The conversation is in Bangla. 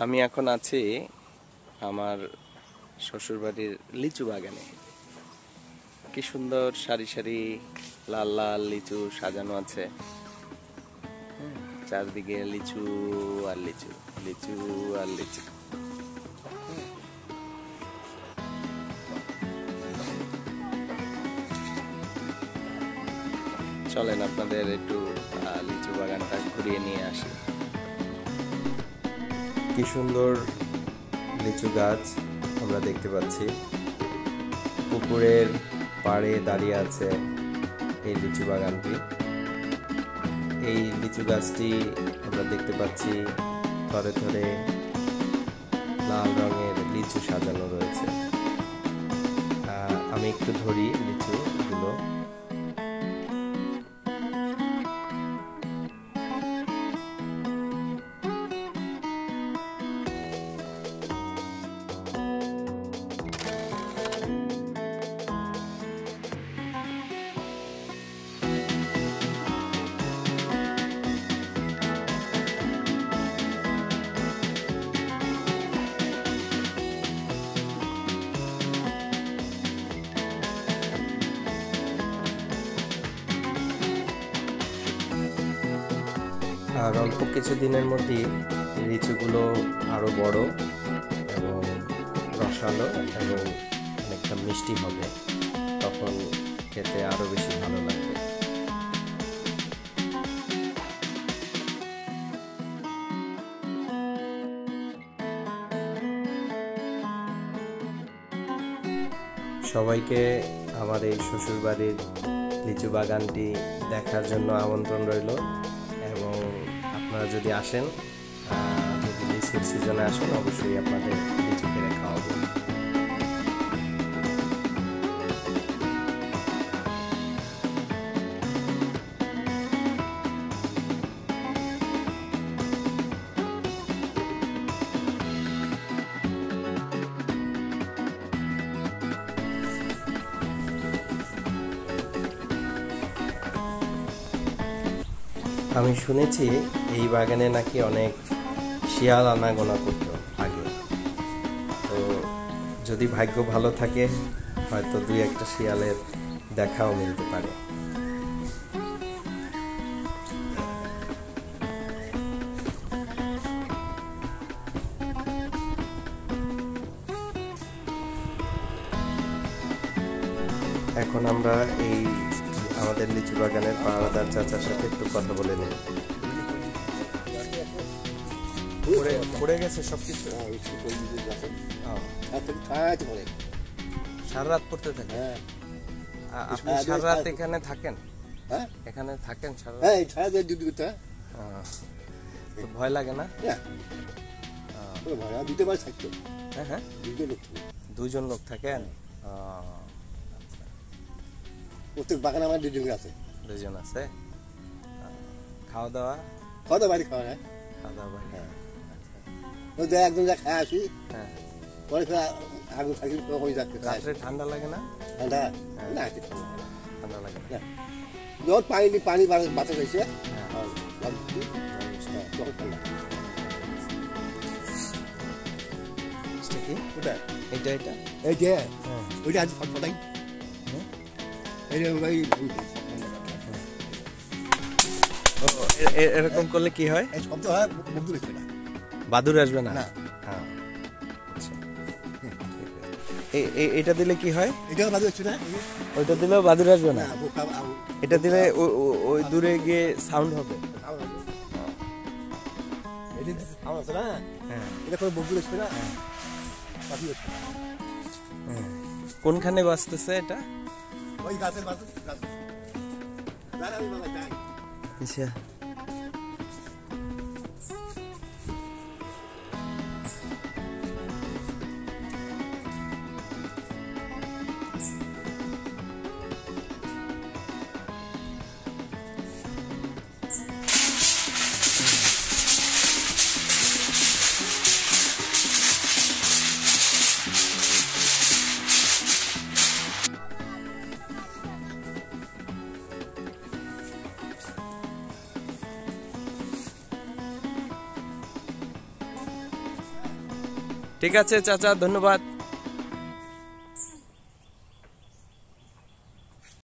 আমি এখন আছি আমার শ্বশুরবাড়ির লিচু বাগানে। কি সুন্দর সারি সারি লাল লাল লিচু সাজানো আছে। চারদিকে লিচু আর লিচু, লিচু আর লিচু। চলেন আপনাদের একটু লিচু বাগানটা ঘুরিয়ে নিয়ে আসি। কি সুন্দর লিচু গাছ আমরা দেখতে পাচ্ছি। পুকুরের পাড়ে দাঁড়িয়ে আছে এই লিচু বাগানটি। এই লিচু গাছটি আমরা দেখতে পাচ্ছি থরে থরে লাল রঙের লিচু সাজানো রয়েছে। আমি একটু ধরি লিচুগুলো। আর অল্প কিছুদিনের মধ্যেই লিচুগুলো আরো বড় এবং রসালো এবং অনেকটা মিষ্টি হবে, তখন খেতে আরো বেশি ভালো লাগবে। সবাইকে আমার এই শ্বশুরবাড়ির লিচু বাগানটি দেখার জন্য আমন্ত্রণ রইল। এবং আপনারা যদি আসেন, যদি লিচুর সিজনে আসেন, অবশ্যই আপনাদের লিচু কিনে খাওয়াবো। আমি শুনেছি এই বাগানে নাকি অনেক শিয়াল আনাগোনা করতো আগে। তো যদি ভাগ্য ভালো থাকে, হয়তো দুই একটা শিয়ালের দেখাও মিলতে পারে। এখন আমরা এই আমাদের লিচু বাগানের পাহারাদার চাচার সাথে একটু কথা বলে নিই। পড়ে গেছে সবকিছু। সারা রাত পড়তে থাকে? আপনি সারা রাত এখানে থাকেন? এখানে থাকেন সারা রাত? ভয় লাগে না? হ্যাঁ, দুজন লোক থাকেন। প্রত্যেক বাগানে আমার দুজন আছে। খাওয়া দাওয়া বাড়ি খাওয়া হয়। খাওয়া দাওয়া বাড়ি। একদম যা খায় আসি, পরে আগুন থাকি রাত্রে। ঠান্ডা লাগে না? ঠান্ডা না, ঠান্ডা লাগে না। যখন পানি বাতাস হয়েছে তখন ঠান্ডা। কি ওটা? এটা এই যে ওইটা আজ ফটাই এরকম করলে কি হয়? শব্দ হয়, বন্ধু আসবে না, বাদুর আসবে না। এটা দিলে কি হয়? এটাও বাদুর আসবে না, ওইটা দিলেও বাদুর আসবে না। এটা দিলে ওই দূরে গিয়ে সাউন্ড হবে। এটা কোনো বন্ধু আসবে না, কোনখানে বাজতেছে এটা? ওই গাছের বাদুর। আচ্ছা, ঠিক আছে চাচা, ধন্যবাদ।